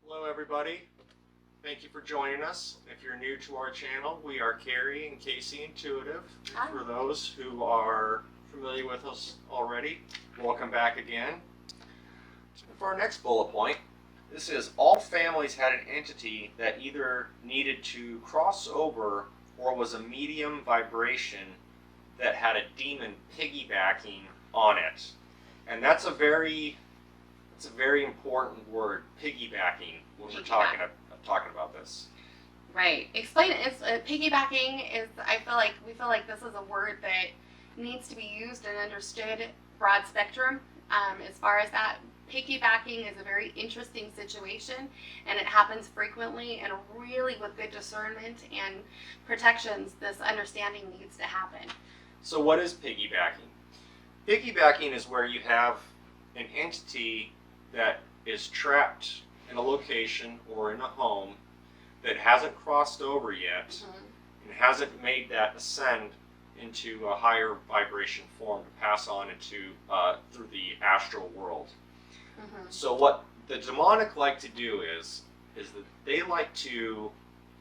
Hello everybody, thank you for joining us. If you're new to our channel, we are Carrie and Casey Intuitive. Hi. For those who are familiar with us already, welcome back again. For our next bullet point, this is all families had an entity that either needed to cross over or was a medium vibration that had a demon piggybacking on it. And that's a very important word, piggybacking, when we're talking about this. Right. Explain it. It's piggybacking is. We feel like this is a word that needs to be used and understood broad spectrum. As far as that, piggybacking is a very interesting situation, and it happens frequently. And really, with good discernment and protections, this understanding needs to happen. So, what is piggybacking? Piggybacking is where you have an entity that is trapped in a location or in a home that hasn't crossed over yet and hasn't made that ascend into a higher vibration form to pass on into through the astral world. So what the demonic like to do is that they like to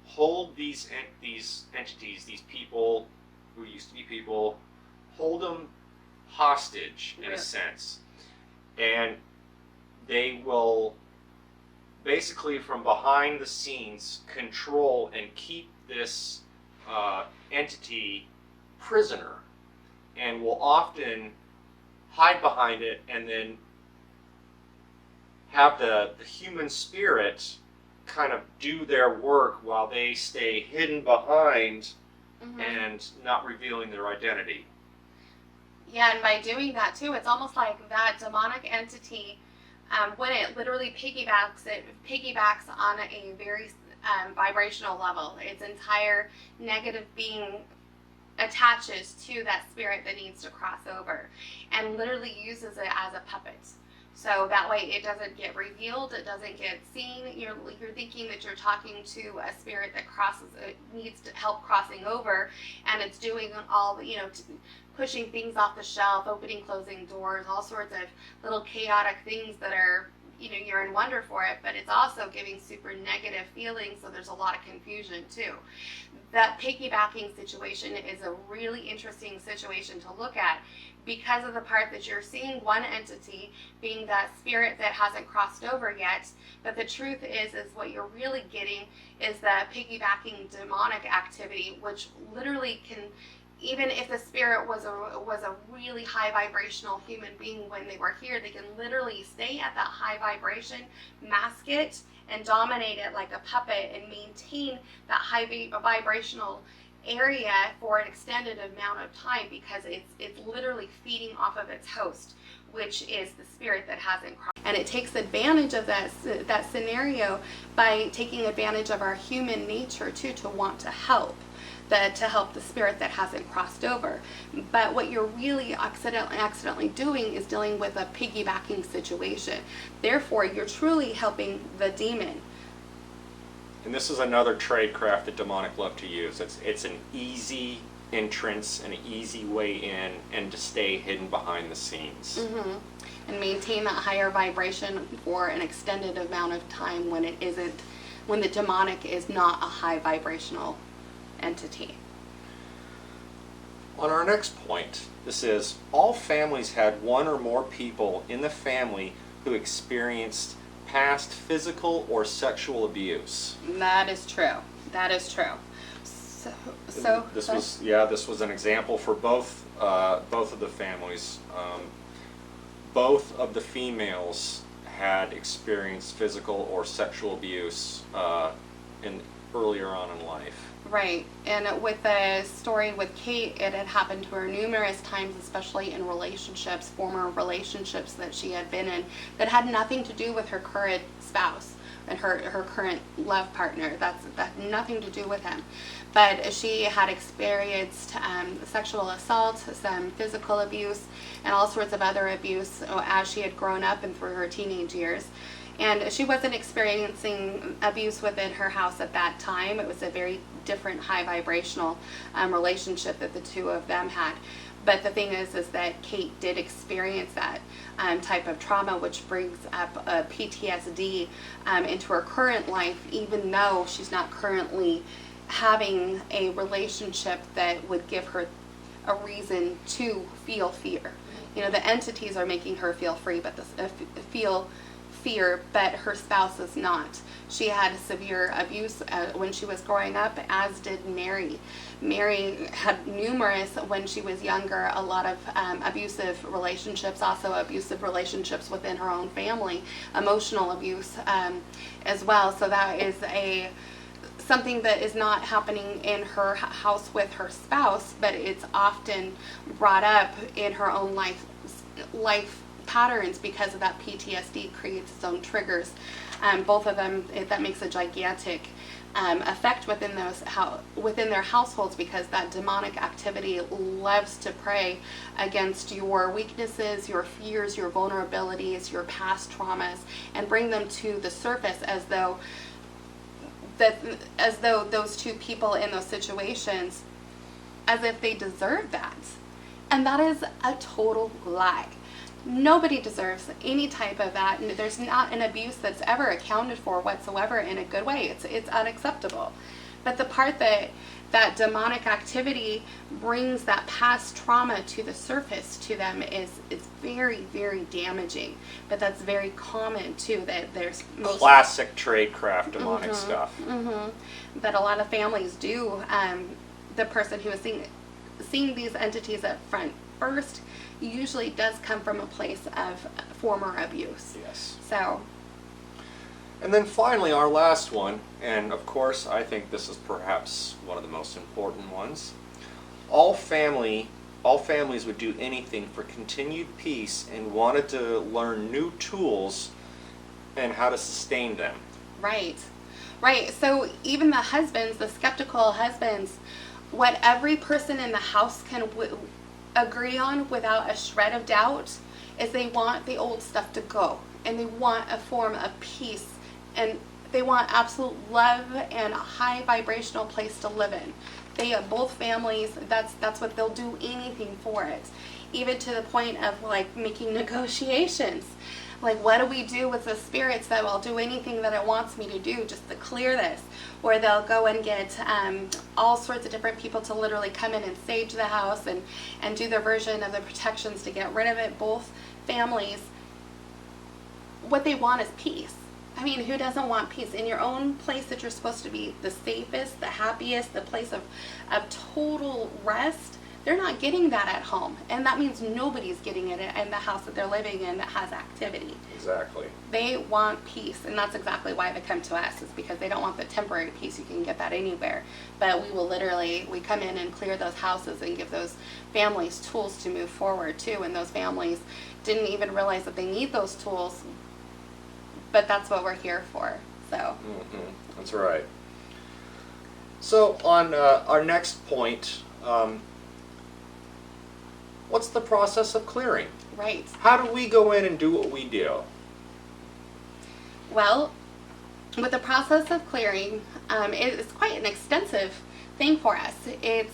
hold these entities, these people who used to be people, hold them hostage in a sense. And they will basically from behind the scenes control and keep this entity prisoner, and will often hide behind it and then have the human spirit kind of do their work while they stay hidden behind and not revealing their identity. Yeah, and by doing that too, it's almost like that demonic entity, when it literally piggybacks on a very vibrational level. Its entire negative being attaches to that spirit that needs to cross over, and literally uses it as a puppet. So that way it doesn't get revealed, it doesn't get seen. You're thinking that you're talking to a spirit that needs to help crossing over, and it's doing all the, pushing things off the shelf, opening, closing doors, all sorts of little chaotic things that are, you're in wonder for it, but it's also giving super negative feelings, so there's a lot of confusion too. That piggybacking situation is a really interesting situation to look at, because of the part that you're seeing one entity being that spirit that hasn't crossed over yet. But the truth is what you're really getting is the piggybacking demonic activity, which literally can, even if the spirit was a really high vibrational human being when they were here, they can literally stay at that high vibration, mask it, and dominate it like a puppet, and maintain that high vibrational area for an extended amount of time, because it's literally feeding off of its host, which is the spirit that hasn't crossed. And it takes advantage of that scenario by taking advantage of our human nature too, to want to help. To help the spirit that hasn't crossed over. But what you're really accidentally doing is dealing with a piggybacking situation. Therefore, you're truly helping the demon. And this is another tradecraft that demonic love to use. It's an easy entrance, an easy way in, and to stay hidden behind the scenes. And maintain that higher vibration for an extended amount of time when the demonic is not a high vibrational entity. On our next point, this is all families had one or more people in the family who experienced past physical or sexual abuse. That is true. That is true. So this was an example for both of the families. Both of the females had experienced physical or sexual abuse earlier on in life. Right, and with the story with Kate, it had happened to her numerous times, especially in relationships, former relationships that she had been in, that had nothing to do with her current spouse and her current love partner. That had nothing to do with him. But she had experienced sexual assault, some physical abuse, and all sorts of other abuse as she had grown up and through her teenage years. And she wasn't experiencing abuse within her house at that time. It was a very different high vibrational relationship that the two of them had. But the thing is that Kate did experience that type of trauma, which brings up PTSD into her current life, even though she's not currently having a relationship that would give her a reason to feel fear. The entities are making her feel free, but feel fear, but her spouse is not. She had severe abuse when she was growing up, as did Mary. Mary had numerous, when she was younger, a lot of abusive relationships, also abusive relationships within her own family, emotional abuse as well. So that is something that is not happening in her house with her spouse, but it's often brought up in her own life patterns because of that PTSD creates its own triggers. Both of them, that makes a gigantic effect within their households, because that demonic activity loves to prey against your weaknesses, your fears, your vulnerabilities, your past traumas, and bring them to the surface as though those two people in those situations, as if they deserve that. And that is a total lie. Nobody deserves any type of that, and there's not an abuse that's ever accounted for whatsoever in a good way. It's unacceptable. But the part that demonic activity brings that past trauma to the surface to them is very, very damaging. But that's very common too. That there's classic tradecraft demonic stuff. But a lot of families do. The person who is seeing these entities up front first usually does come from a place of former abuse. Yes. So. And then finally, our last one, and of course I think this is perhaps one of the most important ones. All families would do anything for continued peace and wanted to learn new tools and how to sustain them. Right. So even the husbands, the skeptical husbands, what every person in the house can agree on without a shred of doubt is they want the old stuff to go, and they want a form of peace, and they want absolute love and a high vibrational place to live in. Both families, that's what they'll do anything for it, even to the point of like making negotiations. Like, what do we do with the spirits that will do anything that it wants me to do just to clear this? Or they'll go and get all sorts of different people to literally come in and sage the house and do their version of the protections to get rid of it. Both families, what they want is peace. I mean, who doesn't want peace? In your own place that you're supposed to be the safest, the happiest, the place of total rest, they're not getting that at home. And that means nobody's getting it in the house that they're living in that has activity. Exactly. They want peace, and that's exactly why they come to us, is because they don't want the temporary peace. You can get that anywhere. But we come in and clear those houses and give those families tools to move forward too. And those families didn't even realize that they need those tools, but that's what we're here for. So. That's right. So on our next point, what's the process of clearing? Right. How do we go in and do what we do? Well, with the process of clearing, it's quite an extensive thing for us. It's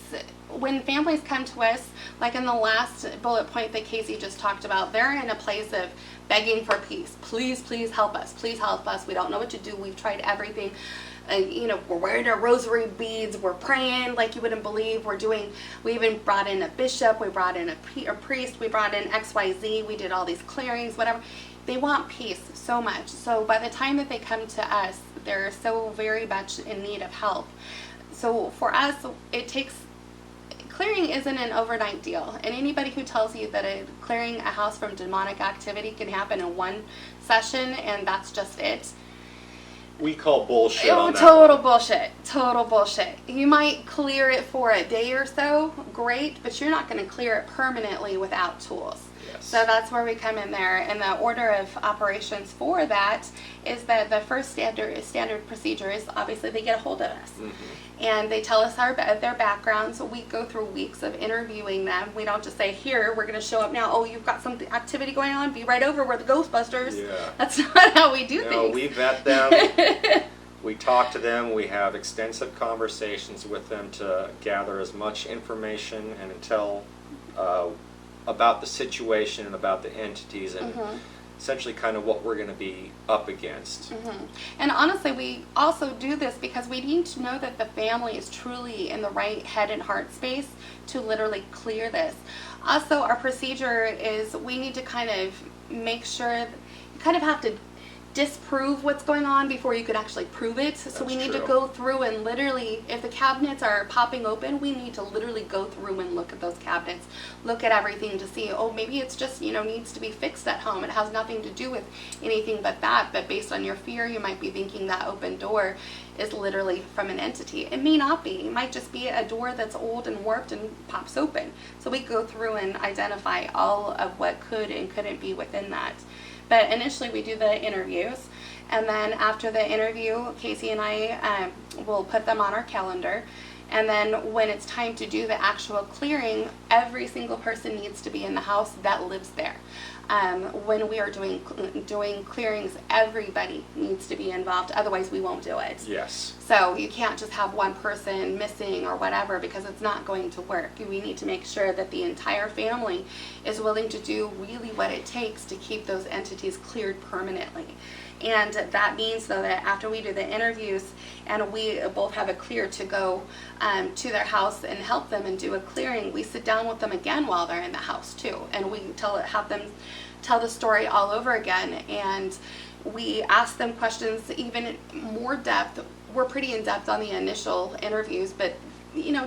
when families come to us, like in the last bullet point that Casey just talked about, they're in a place of begging for peace. Please, please help us. Please help us. We don't know what to do. We've tried everything. We're wearing our rosary beads. We're praying like you wouldn't believe. We even brought in a bishop. We brought in a priest. We brought in XYZ. We did all these clearings, whatever. They want peace so much. So by the time that they come to us, they're so very much in need of help. So for us, clearing isn't an overnight deal. And anybody who tells you that clearing a house from demonic activity can happen in one session and that's just it, we call bullshit on that. Total bullshit. You might clear it for a day or so, great, but you're not going to clear it permanently without tools. Yes. So that's where we come in there. And the order of operations for that is that the first standard procedure is obviously they get a hold of us. And they tell us their backgrounds. We go through weeks of interviewing them. We don't just say, here, we're going to show up now. Oh, you've got some activity going on? Be right over. We're the Ghostbusters. Yeah. That's not how we do things. We vet them. We talk to them. We have extensive conversations with them to gather as much information and intel about the situation and about the entities and essentially kind of what we're going to be up against. And honestly, we also do this because we need to know that the family is truly in the right head and heart space to literally clear this. Also, our procedure is we need to kind of make sure, you kind of have to disprove what's going on before you could actually prove it. So we need to go through and literally, if the cabinets are popping open, we need to literally go through and look at those cabinets, look at everything to see, oh, maybe it's just, needs to be fixed at home. It has nothing to do with anything but that. But based on your fear, you might be thinking that open door is literally from an entity. It may not be. It might just be a door that's old and warped and pops open. So we go through and identify all of what could and couldn't be within that. But initially we do the interviews, and then after the interview, Casey and I will put them on our calendar. And then when it's time to do the actual clearing, every single person needs to be in the house that lives there. When we are doing clearings, everybody needs to be involved. Otherwise, we won't do it. Yes. So you can't just have one person missing or whatever, because it's not going to work. We need to make sure that the entire family is willing to do really what it takes to keep those entities cleared permanently. And that means, though, that after we do the interviews and we both have a clear to go to their house and help them and do a clearing, we sit down with them again while they're in the house too, and we have them tell the story all over again, and we ask them questions even more depth. We're pretty in depth on the initial interviews, but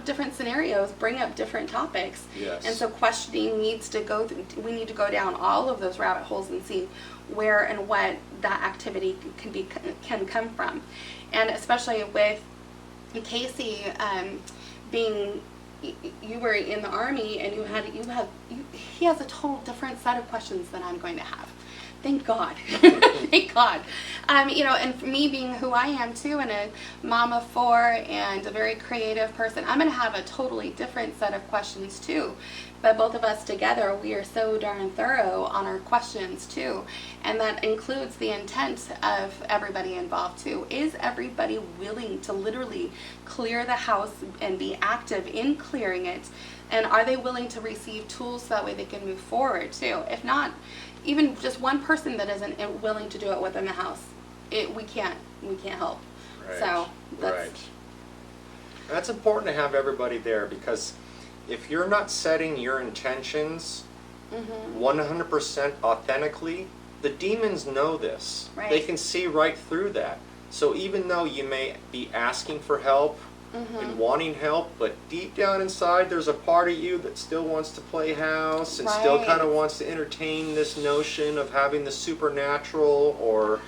different scenarios bring up different topics. Yes. And so questioning needs to go through, we need to go down all of those rabbit holes and see where and what that activity can come from. And especially with Casey, being, you were in the Army and he has a total different set of questions than I'm going to have. Thank God. Thank God. And for me being who I am too, and a mom of 4 and a very creative person, I'm going to have a totally different set of questions too. But both of us together, we are so darn thorough on our questions too. And that includes the intent of everybody involved too. Is everybody willing to literally clear the house and be active in clearing it? And are they willing to receive tools so that way they can move forward too? If not, even just one person that isn't willing to do it within the house, we can't help. Right. So that's right. That's important to have everybody there, because if you're not setting your intentions 100% authentically, the demons know this. Right. They can see right through that. So even though you may be asking for help and wanting help, but deep down inside there's a part of you that still wants to play house and still Right. kind of wants to entertain this notion of having the supernatural or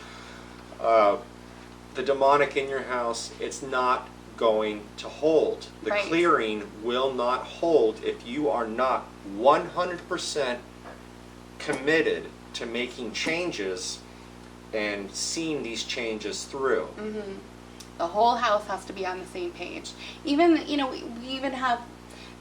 the demonic in your house. It's not going to hold. The Right. clearing will not hold if you are not 100% committed to making changes and seeing these changes through. the whole house has to be on the same page. Even, we even have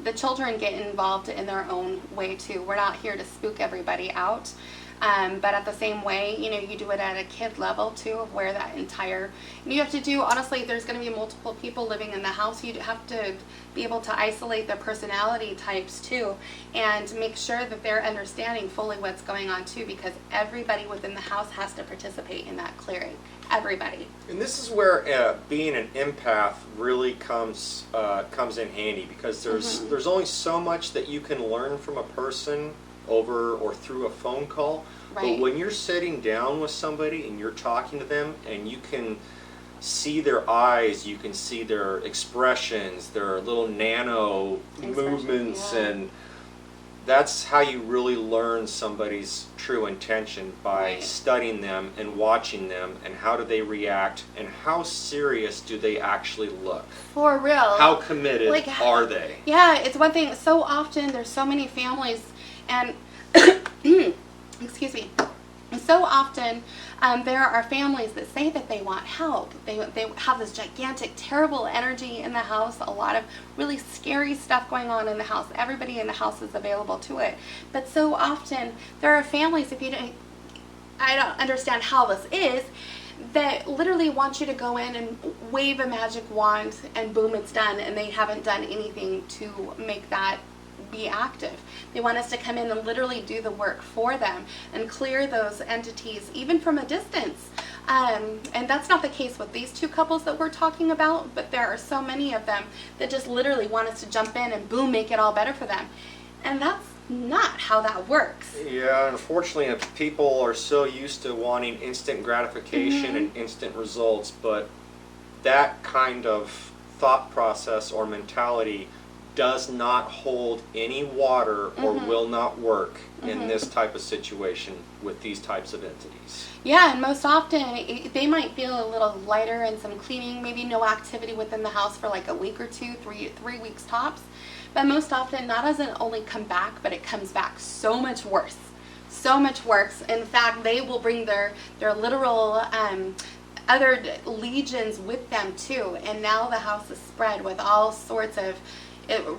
the children get involved in their own way too. We're not here to spook everybody out. But at the same way, you do it at a kid level too, of where that entire, you have to do, honestly, there's going to be multiple people living in the house. You have to be able to isolate their personality types too, and make sure that they're understanding fully what's going on too, because everybody within the house has to participate in that clearing. Everybody. And this is where being an empath really comes in handy, because there's only so much that you can learn from a person over or through a phone call. Right. But when you're sitting down with somebody and you're talking to them and you can see their eyes, you can see their expressions, their little nano movements, yeah. and that's how you really learn somebody's true intention, by Right. studying them and watching them, and how do they react, and how serious do they actually look? For real. How committed are they? Yeah, it's one thing. So often there's so many families, and excuse me. So often there are families that say that they want help. They have this gigantic, terrible energy in the house, a lot of really scary stuff going on in the house. Everybody in the house is available to it. But so often there are families, I don't understand how this is, that literally want you to go in and wave a magic wand and boom, it's done, and they haven't done anything to make that be active. They want us to come in and literally do the work for them and clear those entities even from a distance. And that's not the case with these two couples that we're talking about, but there are so many of them that just literally want us to jump in and boom, make it all better for them. And that's not how that works. Yeah, unfortunately, people are so used to wanting instant gratification and instant results, but that kind of thought process or mentality does not hold any water or will not work in this type of situation with these types of entities. Yeah, and most often they might feel a little lighter and some cleaning, maybe no activity within the house for like a week or two, three weeks tops. But most often, not doesn't only come back, but it comes back so much worse. So much worse. In fact, they will bring their literal other legions with them too. And now the house is spread with all sorts of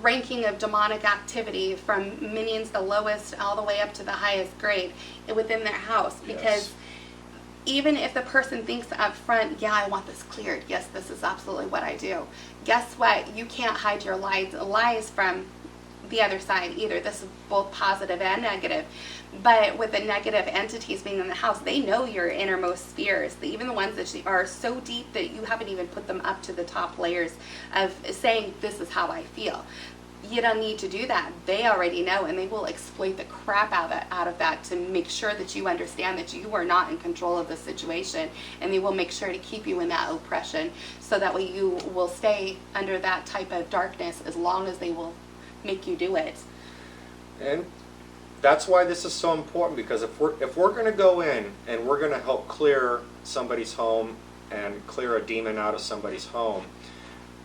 ranking of demonic activity, from minions the lowest all the way up to the highest grade within their house. Because even if the person thinks up front, yeah, I want this cleared, yes, this is absolutely what I do, guess what? You can't hide your lies from the other side either. This is both positive and negative. But with the negative entities being in the house, they know your innermost spheres, even the ones that are so deep that you haven't even put them up to the top layers of saying, this is how I feel. You don't need to do that. They already know, and they will exploit the crap out of that to make sure that you understand that you are not in control of the situation, and they will make sure to keep you in that oppression, so that way you will stay under that type of darkness as long as they will make you do it. And that's why this is so important, because if we're going to go in and we're going to help clear somebody's home and clear a demon out of somebody's home,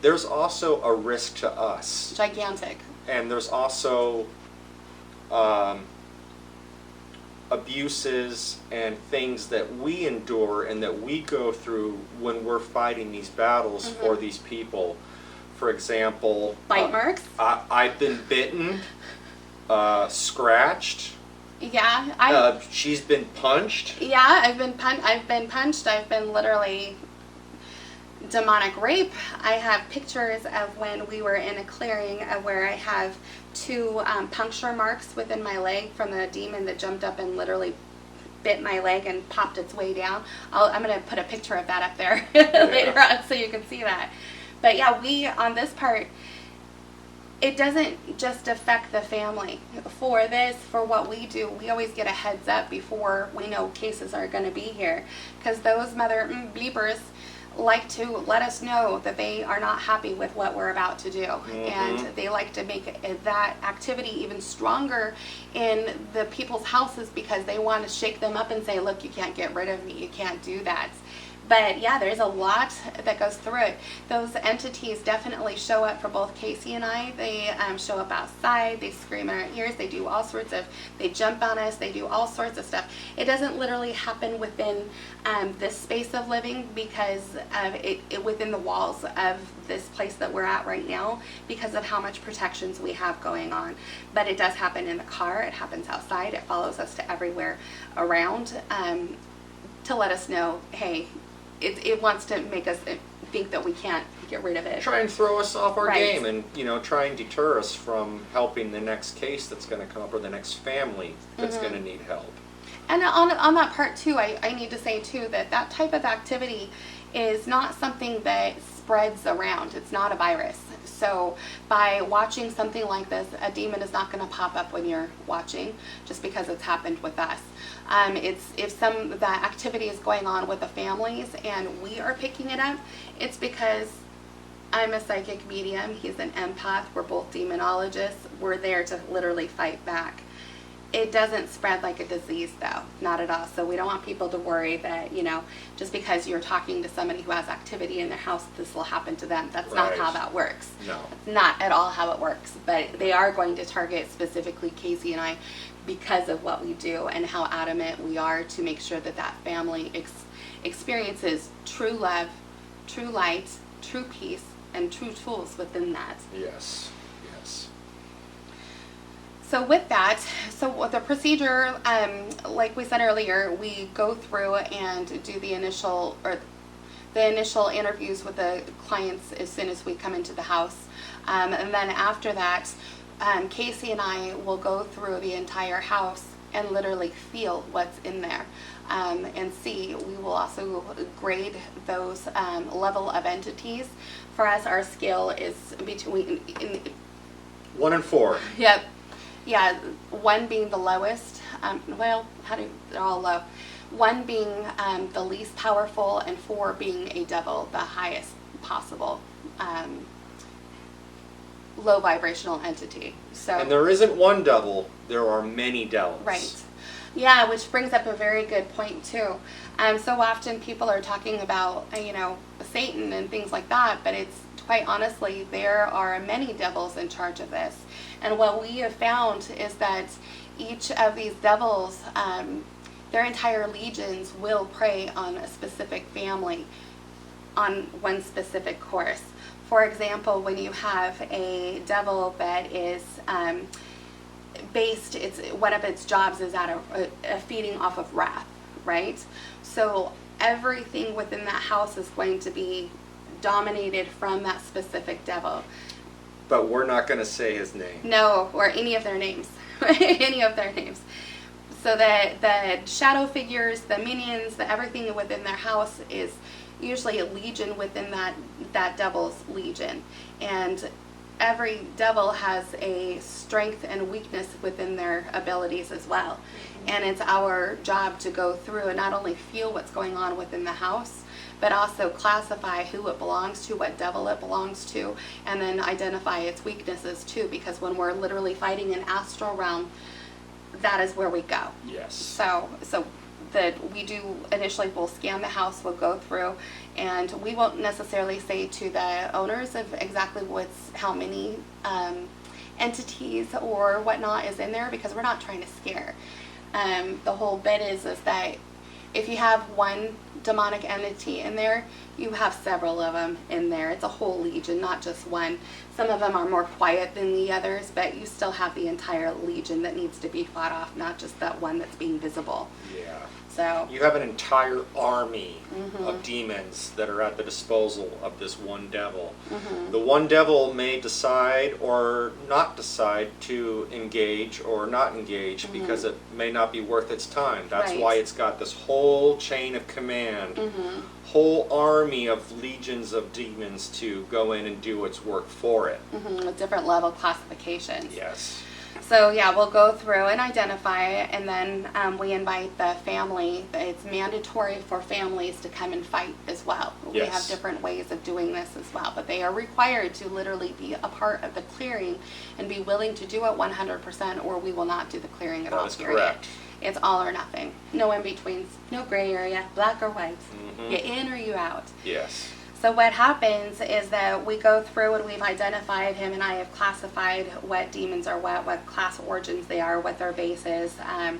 there's also a risk to us. Gigantic. And there's also abuses and things that we endure and that we go through when we're fighting these battles for these people. For example, bite marks. I've been bitten, scratched. Yeah, she's been punched. Yeah, I've been punched. I've been literally demonic rape. I have pictures of when we were in a clearing of where I have 2 puncture marks within my leg from the demon that jumped up and literally bit my leg and popped its way down. I'm going to put a picture of that up there later on so you can see that. But yeah, we, on this part, it doesn't just affect the family. For this, for what we do, we always get a heads up before we know cases are going to be here. Because those mother bleepers like to let us know that they are not happy with what we're about to do. And they like to make that activity even stronger in the people's houses, because they want to shake them up and say, look, you can't get rid of me. You can't do that. But yeah, there's a lot that goes through it. Those entities definitely show up for both Casey and I. They show up outside, they scream in our ears, they do all sorts of, they jump on us, they do all sorts of stuff. It doesn't literally happen within this space of living, because of it within the walls of this place that we're at right now, because of how much protections we have going on. But it does happen in the car, it happens outside, it follows us to everywhere around, to let us know, hey, it wants to make us think that we can't get rid of it. Try and throw us off our game, and try and deter us from helping the next case that's going to come up, or the next family that's going to need help. And on that part too, I need to say too that type of activity is not something that spreads around. It's not a virus. So by watching something like this, a demon is not going to pop up when you're watching, just because it's happened with us. If that activity is going on with the families and we are picking it up, it's because I'm a psychic medium, he's an empath, we're both demonologists, we're there to literally fight back. It doesn't spread like a disease though, not at all. So we don't want people to worry that, just because you're talking to somebody who has activity in their house, this will happen to them. That's not how that works. No. That's not at all how it works. But they are going to target specifically Casey and I, because of what we do and how adamant we are to make sure that that family experiences true love, true light, true peace, and true tools within that. Yes. So with that, the procedure, like we said earlier, we go through and do the initial interviews with the clients as soon as we come into the house. And then after that, Casey and I will go through the entire house and literally feel what's in there. And see. We will also grade those level of entities. For us, our scale is between 1 and 4. Yep. Yeah, 1 being the lowest. They're all low. 1 being the least powerful, and 4 being a devil, the highest possible low vibrational entity. So. And there isn't one devil, there are many devils. Right. Yeah, which brings up a very good point too. So often people are talking about, Satan and things like that, but it's quite honestly, there are many devils in charge of this. And what we have found is that each of these devils, their entire legions will prey on a specific family on one specific course. For example, when you have a devil that is based, one of its jobs is at a feeding off of wrath, right? So everything within that house is going to be dominated from that specific devil. But we're not going to say his name. No, or any of their names. Any of their names. So the shadow figures, the minions, everything within their house is usually a legion within that devil's legion. And every devil has a strength and weakness within their abilities as well. And it's our job to go through and not only feel what's going on within the house, but also classify who it belongs to, what devil it belongs to, and then identify its weaknesses too, because when we're literally fighting an astral realm, that is where we go. Yes. So that we do initially, we'll scan the house, we'll go through, and we won't necessarily say to the owners of exactly how many entities or whatnot is in there, because we're not trying to scare. The whole bit is that if you have one demonic entity in there, you have several of them in there. It's a whole legion, not just one. Some of them are more quiet than the others, but you still have the entire legion that needs to be fought off, not just that one that's being visible. Yeah. So you have an entire army of demons that are at the disposal of this one devil. The one devil may decide or not decide to engage or not engage because it may not be worth its time. That's why it's got this whole chain of command, whole army of legions of demons to go in and do its work for it. With different level classifications. Yes. So yeah, we'll go through and identify it, and then we invite the family. It's mandatory for families to come and fight as well. Yes. We have different ways of doing this as well, but they are required to literally be a part of the clearing and be willing to do it 100%, or we will not do the clearing at all. That is correct. It's all or nothing. No in-betweens. No gray area. Black or white. You in or you out. Yes. So what happens is that we go through and we've identified him, and I have classified what demons are, what class origins they are, what their base is. I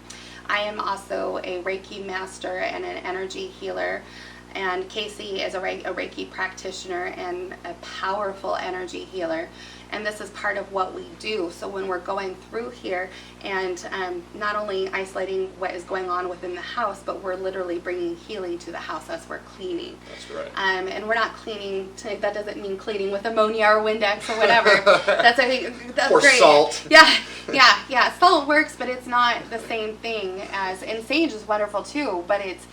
am also a Reiki master and an energy healer. And Casey is a Reiki practitioner and a powerful energy healer. And this is part of what we do. So when we're going through here and not only isolating what is going on within the house, but we're literally bringing healing to the house as we're cleaning. That's right. And we're not cleaning, that doesn't mean cleaning with ammonia or Windex or whatever. that's or great. Salt. Yeah. Salt works, but it's not the same thing as, and sage is wonderful too, but it's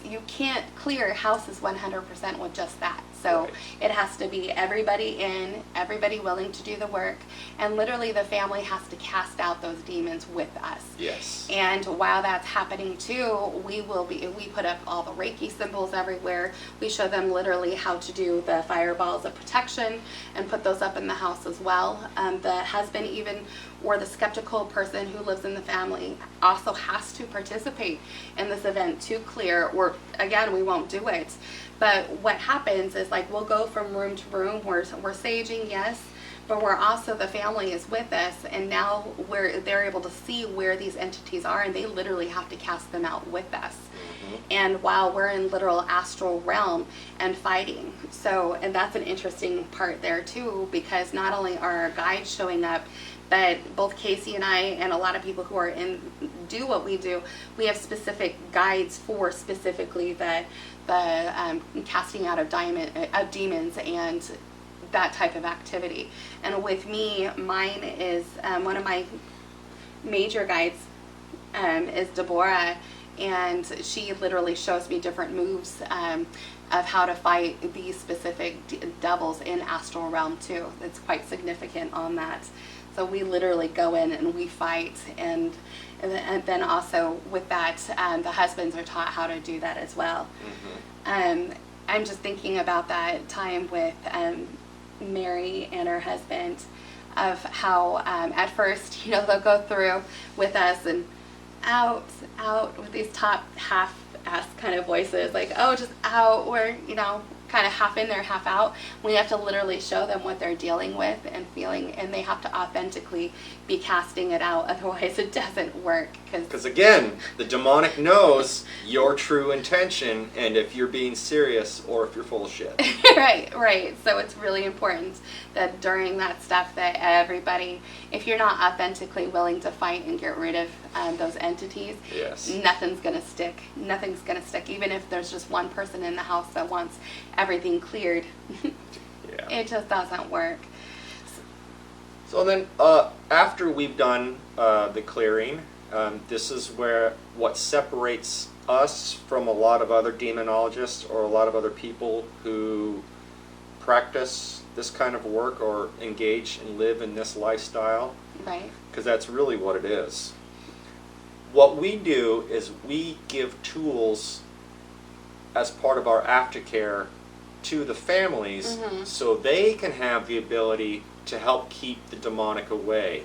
you can't clear houses 100% with just that. So it has to be everybody in, everybody willing to do the work, and literally the family has to cast out those demons with us. Yes. And while that's happening too, we put up all the Reiki symbols everywhere. We show them literally how to do the fireballs of protection and put those up in the house as well. The husband even, or the skeptical person who lives in the family, also has to participate in this event to clear, or again, we won't do it. But what happens is, like, we'll go from room to room, we're saging, yes, but we're also, the family is with us, and now they're able to see where these entities are, and they literally have to cast them out with us. And while we're in literal astral realm and fighting. So, and that's an interesting part there too, because not only are our guides showing up, but both Casey and I and a lot of people who are do what we do, we have specific guides for specifically the casting out of demons and that type of activity. And with me, mine is one of my major guides is Deborah, and she literally shows me different moves of how to fight these specific devils in astral realm too. It's quite significant on that. So we literally go in and we fight, and then also with that, the husbands are taught how to do that as well. I'm just thinking about that time with Mary and her husband, of how at first, they'll go through with us and out with these top half-ass kind of voices, like, oh, just out, or, kind of half in there, half out. We have to literally show them what they're dealing with and feeling, and they have to authentically be casting it out, otherwise it doesn't work. Because again, the demonic knows your true intention, and if you're being serious or if you're full of shit. Right. So it's really important that during that stuff that everybody, if you're not authentically willing to fight and get rid of those entities, yes, nothing's going to stick. Nothing's going to stick. Even if there's just one person in the house that wants everything cleared, yeah, it just doesn't work. So then, after we've done the clearing, this is where what separates us from a lot of other demonologists or a lot of other people who practice this kind of work or engage and live in this lifestyle. Right. Because that's really what it is. What we do is we give tools as part of our aftercare to the families, so they can have the ability to help keep the demonic away.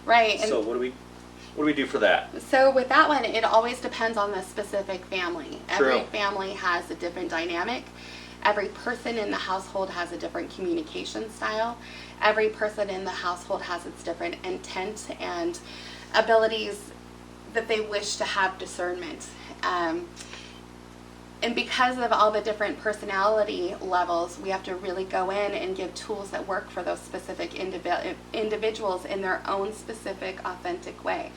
Right. So what do we do for that? So with that one, it always depends on the specific family. True. Every family has a different dynamic. Every person in the household has a different communication style. Every person in the household has its different intent and abilities that they wish to have discernment. And because of all the different personality levels, we have to really go in and give tools that work for those specific individuals in their own specific, authentic way.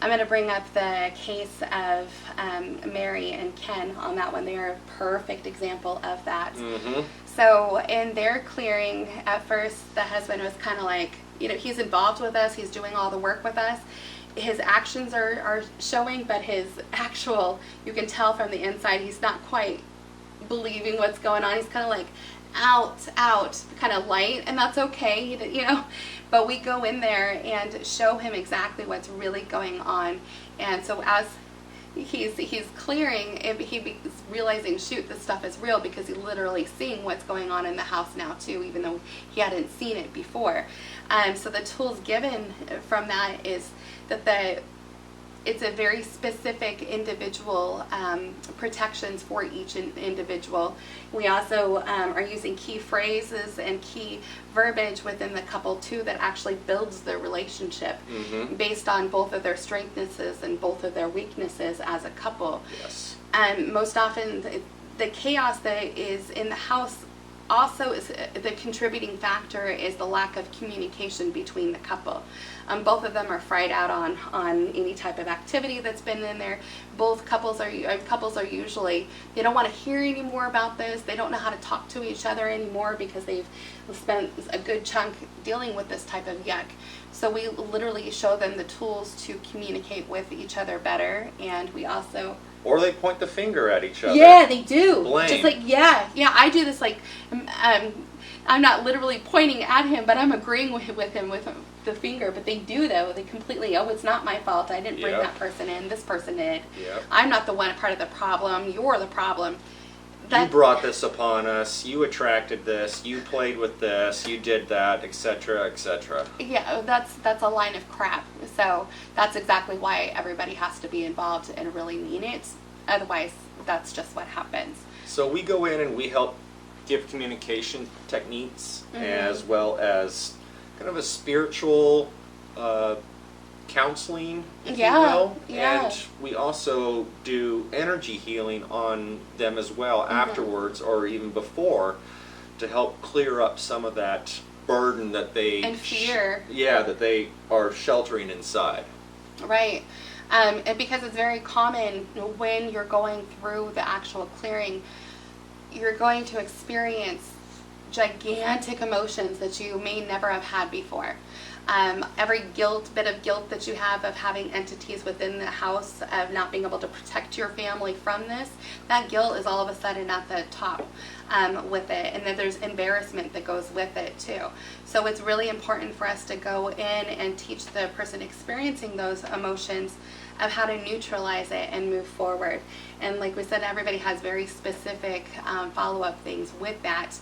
I'm going to bring up the case of Mary and Ken on that one. They are a perfect example of that. So in their clearing, at first, the husband was kind of like, he's involved with us, he's doing all the work with us. His actions are showing, but his actual, you can tell from the inside, he's not quite believing what's going on. He's kind of like out, kind of light, and that's okay, But we go in there and show him exactly what's really going on. And so as he's clearing, he's realizing, shoot, this stuff is real, because he's literally seeing what's going on in the house now too, even though he hadn't seen it before. So the tools given from that is that it's a very specific individual protections for each individual. We also are using key phrases and key verbiage within the couple too that actually builds their relationship based on both of their strengths and both of their weaknesses as a couple. Yes. Most often the chaos that is in the house also is the contributing factor is the lack of communication between the couple. Both of them are fried out on any type of activity that's been in there. Both couples are usually, they don't want to hear any more about this. They don't know how to talk to each other anymore because they've spent a good chunk dealing with this type of yuck. So we literally show them the tools to communicate with each other better, and we also... Or they point the finger at each other. Yeah, they do. Blame. Just like, yeah, I do this, like, I'm not literally pointing at him, but I'm agreeing with him with the finger. But they do, though. They completely, it's not my fault. I didn't bring that person in. This person did. Yep. I'm not the one part of the problem. You're the problem. You brought this upon us. You attracted this. You played with this. You did that, etc., etc. Yeah, that's a line of crap. So that's exactly why everybody has to be involved and really mean it. Otherwise, that's just what happens. So we go in and we help give communication techniques as well as kind of a spiritual counseling, if you will. Yeah. And we also do energy healing on them as well afterwards or even before to help clear up some of that burden that they... And fear. that they are sheltering inside. Right. And because it's very common when you're going through the actual clearing, you're going to experience gigantic emotions that you may never have had before. Every bit of guilt that you have of having entities within the house, of not being able to protect your family from this, that guilt is all of a sudden at the top with it. And then there's embarrassment that goes with it too. So it's really important for us to go in and teach the person experiencing those emotions of how to neutralize it and move forward. And like we said, everybody has very specific follow-up things with that.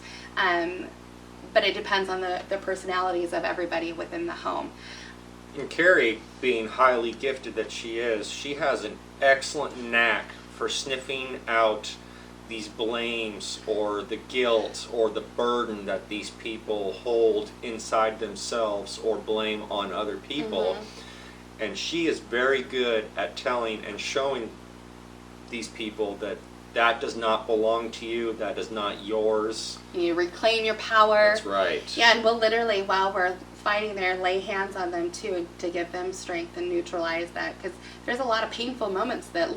But it depends on the personalities of everybody within the home. And Carrie, being highly gifted that she is, she has an excellent knack for sniffing out these blames or the guilt or the burden that these people hold inside themselves or blame on other people. Mm-hmm. And she is very good at telling and showing these people that that does not belong to you, that is not yours. You reclaim your power. That's right. Yeah, and we'll literally, while we're fighting there, lay hands on them too to give them strength and neutralize that, because there's a lot of painful moments that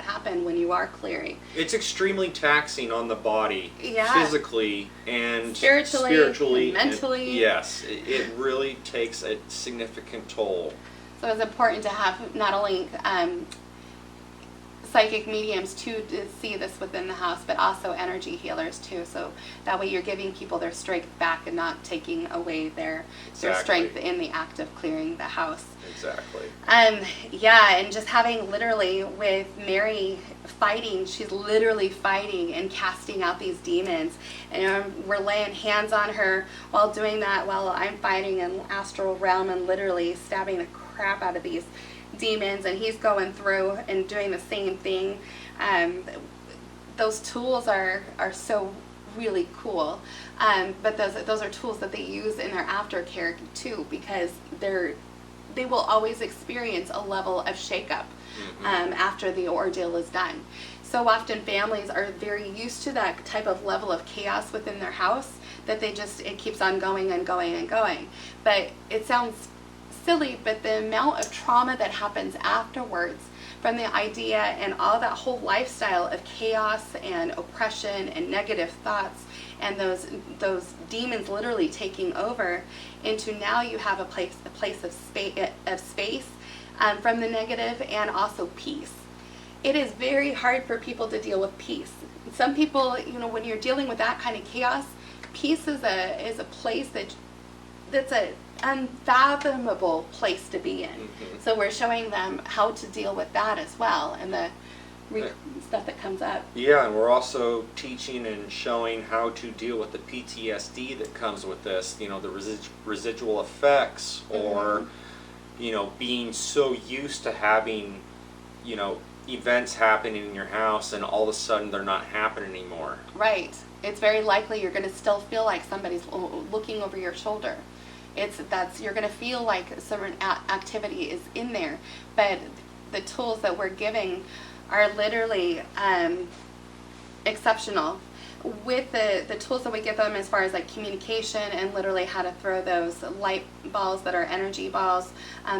happen when you are clearing. It's extremely taxing on the body, physically and spiritually and mentally. And yes, it really takes a significant toll. So it's important to have not only psychic mediums to see this within the house, but also energy healers too, so that way you're giving people their strength back and not taking away their strength in the act of clearing the house. Exactly. And just having literally with Mary fighting, she's literally fighting and casting out these demons, and we're laying hands on her while doing that, while I'm fighting in astral realm and literally stabbing the crap out of these demons, and he's going through and doing the same thing. Those tools are so really cool, but those are tools that they use in their aftercare too, because they will always experience a level of shakeup after the ordeal is done. So often families are very used to that type of level of chaos within their house that it keeps on going and going and going. But it sounds silly, but the amount of trauma that happens afterwards from the idea and all that whole lifestyle of chaos and oppression and negative thoughts and those demons literally taking over into, now you have a place of space from the negative, and also peace. It is very hard for people to deal with peace. Some people, when you're dealing with that kind of chaos, peace is a place that's an unfathomable place to be in. Mm-hmm. So we're showing them how to deal with that as well, and the stuff that comes up. Yeah, and we're also teaching and showing how to deal with the PTSD that comes with this, the residual effects, or, being so used to having, events happening in your house and all of a sudden they're not happening anymore. Right. It's very likely you're going to still feel like somebody's looking over your shoulder. You're going to feel like some activity is in there, but the tools that we're giving are literally exceptional. With the tools that we give them, as far as like communication and literally how to throw those light balls that are energy balls,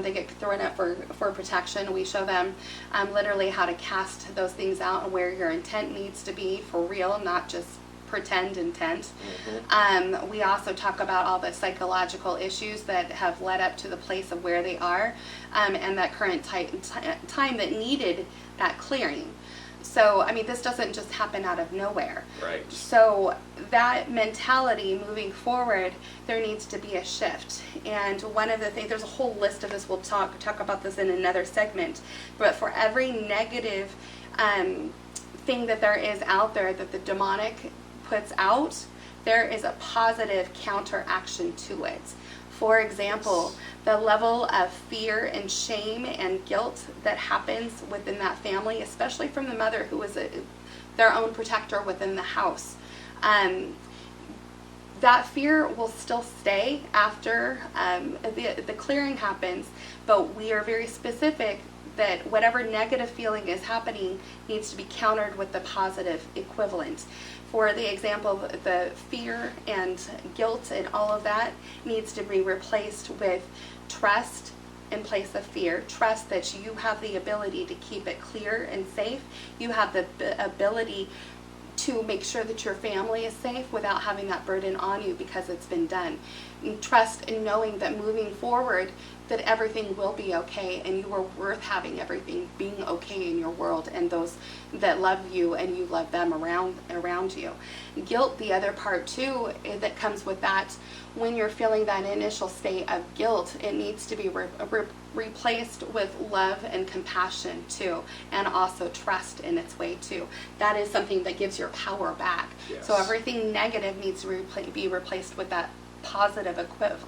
they get thrown up for protection. We show them literally how to cast those things out and where your intent needs to be for real, not just pretend intent. Mm-hmm. We also talk about all the psychological issues that have led up to the place of where they are, and that current time that needed that clearing. So, this doesn't just happen out of nowhere. Right. So that mentality moving forward, there needs to be a shift. And one of the things, there's a whole list of this, we'll talk about this in another segment, but for every negative thing that there is out there that the demonic puts out, there is a positive counteraction to it. For example, the level of fear and shame and guilt that happens within that family, especially from the mother who is their own protector within the house, that fear will still stay after the clearing happens, but we are very specific that whatever negative feeling is happening needs to be countered with the positive equivalent. For the example, the fear and guilt and all of that needs to be replaced with trust in place of fear. Trust that you have the ability to keep it clear and safe. You have the ability to make sure that your family is safe without having that burden on you because it's been done. And trust in knowing that moving forward, that everything will be okay, and you are worth having everything being okay in your world, and those that love you and you love them around you. Guilt, the other part too, that comes with that, when you're feeling that initial state of guilt, it needs to be replaced with love and compassion too, and also trust in its way too. That is something that gives your power back. Yes. So everything negative needs to be replaced with that positive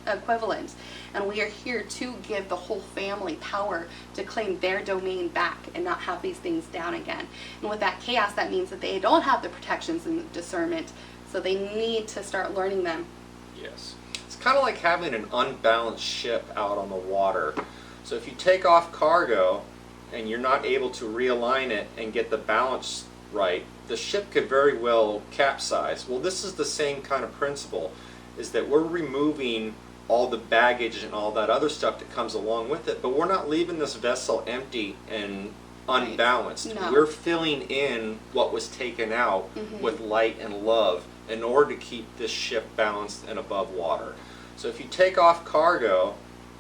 equivalent, and we are here to give the whole family power to claim their domain back and not have these things down again. And with that chaos, that means that they don't have the protections and discernment, so they need to start learning them. Yes. It's kind of like having an unbalanced ship out on the water. So if you take off cargo and you're not able to realign it and get the balance right, the ship could very well capsize. Well, this is the same kind of principle, is that we're removing all the baggage and all that other stuff that comes along with it, but we're not leaving this vessel empty and unbalanced. Right. No. We're filling in what was taken out with light and love in order to keep this ship balanced and above water. So if you take off cargo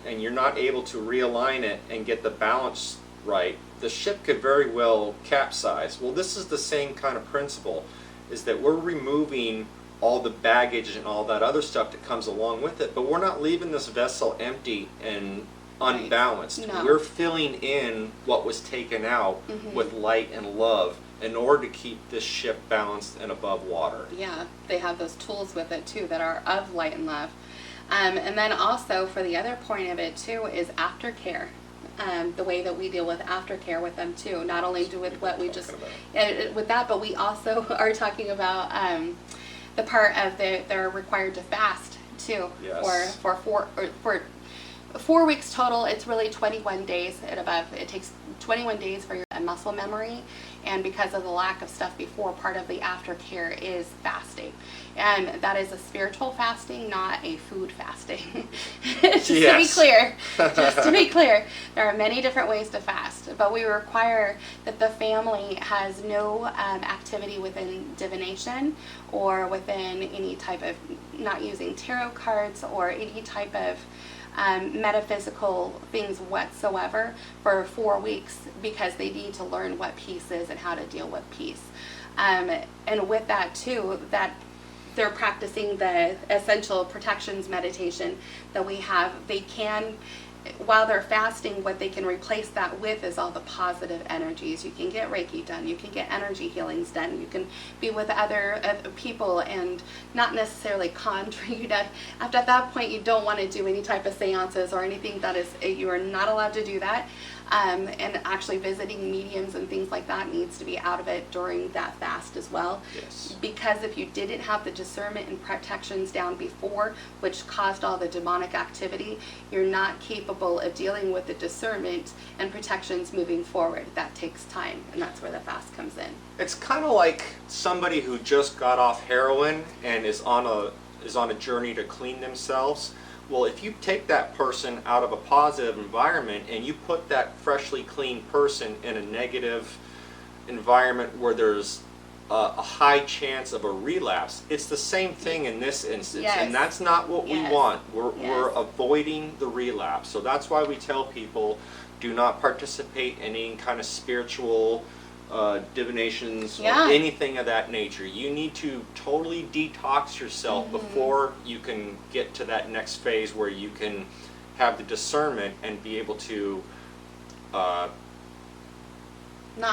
and you're not able to realign it and get the balance right, the ship could very well capsize. Well, this is the same kind of principle, is that we're removing all the baggage and all that other stuff that comes along with it, but we're not leaving this vessel empty and unbalanced. No. We're filling in what was taken out with light and love in order to keep this ship balanced and above water. Yeah, they have those tools with it too that are of light and love. And then also for the other point of it too is aftercare. The way that we deal with aftercare with them too. Not only do with what we just with that, but we also are talking about the part of they're required to fast too. Yes. For 4 weeks total. It's really 21 days and above. It takes 21 days for your muscle memory, and because of the lack of stuff before, part of the aftercare is fasting, and that is a spiritual fasting, not a food fasting. Just to be clear, there are many different ways to fast, but we require that the family has no activity within divination or within any type of, not using tarot cards or any type of metaphysical things whatsoever for 4 weeks, because they need to learn what peace is and how to deal with peace. And with that too, that they're practicing the essential protections meditation that we have. They can, while they're fasting, what they can replace that with is all the positive energies. You can get Reiki done, you can get energy healings done, you can be with other people and not necessarily conjure. After that point, you don't want to do any type of seances or anything that is, you are not allowed to do that. And actually visiting mediums and things like that needs to be out of it during that fast as well. Yes. Because if you didn't have the discernment and protections down before, which caused all the demonic activity, you're not capable of dealing with the discernment and protections moving forward. That takes time, and that's where the fast comes in. It's kind of like somebody who just got off heroin and is on a journey to clean themselves. Well, if you take that person out of a positive environment and you put that freshly clean person in a negative environment where there's a high chance of a relapse, it's the same thing in this instance. Yes. And that's not what we want. We're Yes. avoiding the relapse. So that's why we tell people, do not participate in any kind of spiritual divinations or anything of that nature. You need to totally detox yourself before you can get to that next phase where you can have the discernment and be able to Not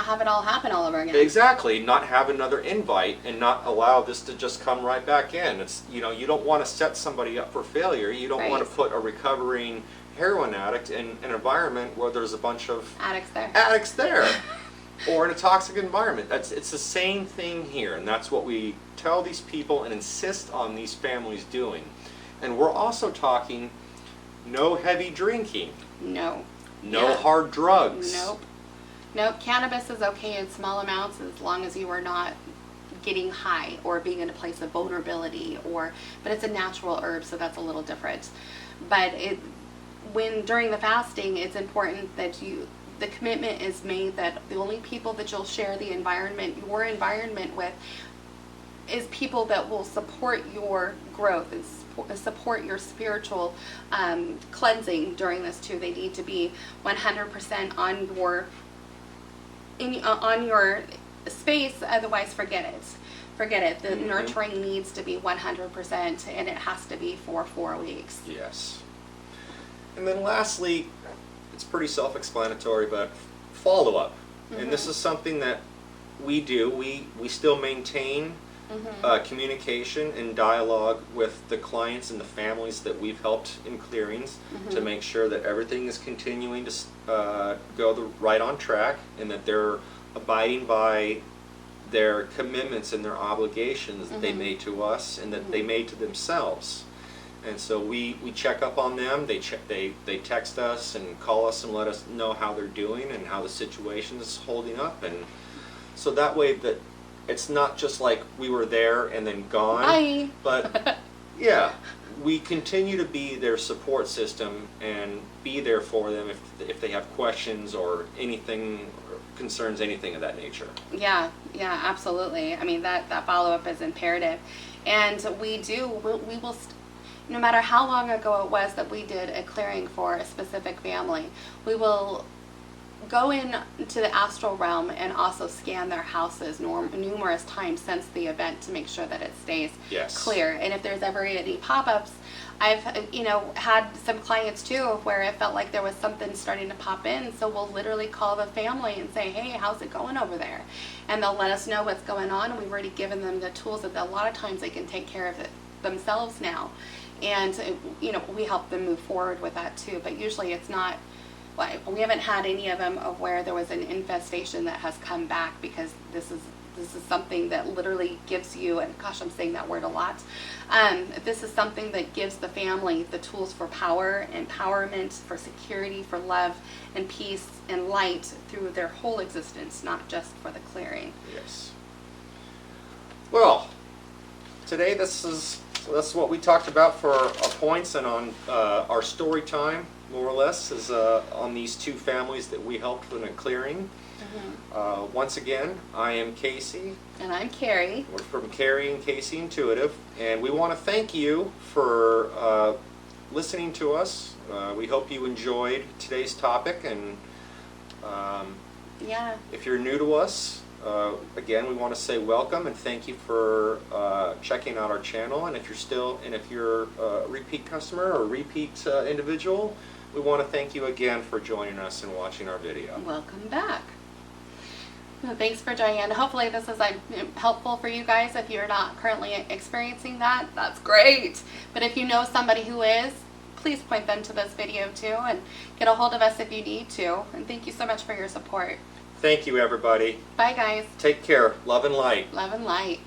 have it all happen all over again. exactly not have another invite and not allow this to just come right back in. It's, you don't want to set somebody up for failure. You don't want to put a recovering heroin addict in an environment where there's a bunch of Addicts there. or in a toxic environment. It's the same thing here, and that's what we tell these people and insist on these families doing. And we're also talking no heavy drinking. No Hard drugs. Nope. Cannabis is okay in small amounts as long as you are not getting high or being in a place of vulnerability, but it's a natural herb, so that's a little different. But during the fasting, it's important that the commitment is made that the only people that you'll share your environment with is people that will support your growth and support your spiritual cleansing during this too. They need to be 100% on your space. Otherwise, forget it. Forget it. The nurturing needs to be 100%, and it has to be for 4 weeks. Yes. And then lastly, it's pretty self-explanatory, but follow-up. And this is something that we do. We still maintain communication and dialogue with the clients and the families that we've helped in clearings to make sure that everything is continuing to go right on track, and that they're abiding by their commitments and their obligations that they made to us and that they made to themselves. And so we check up on them. They text us and call us and let us know how they're doing and how the situation is holding up, and so that way that it's not just like we were there and then gone. Bye. But yeah, we continue to be their support system and be there for them if they have questions or anything or concerns, anything of that nature. Yeah, absolutely. I mean, that follow-up is imperative. And we will no matter how long ago it was that we did a clearing for a specific family, we will go into the astral realm and also scan their houses numerous times since the event to make sure that it stays clear. And if there's ever any pop-ups, I've had some clients too where it felt like there was something starting to pop in, so we'll literally call the family and say, hey, how's it going over there? And they'll let us know what's going on, and we've already given them the tools that a lot of times they can take care of it themselves now. And we help them move forward with that too, but usually it's not. We haven't had any of them of where there was an infestation that has come back, because this is something that literally gives you, and gosh, I'm saying that word a lot. This is something that gives the family the tools for power, empowerment, for security, for love and peace and light through their whole existence, not just for the clearing. Yes. Well, today that's what we talked about for our points, and on our story time, more or less, is on these two families that we helped in a clearing. Once again, I am Casey. And I'm Carrie. We're from Carrie Casey Intuitive, and we want to thank you for listening to us. We hope you enjoyed today's topic, and if you're new to us, again, we want to say welcome and thank you for checking out our channel. And if you're a repeat customer or repeat individual, we want to thank you again for joining us and watching our video. Welcome back. Well, thanks for joining in. Hopefully this is helpful for you guys. If you're not currently experiencing that, that's great. But if you know somebody who is, please point them to this video too, and get a hold of us if you need to. And thank you so much for your support. Thank you, everybody. Bye, guys. Take care. Love and light. Love and light.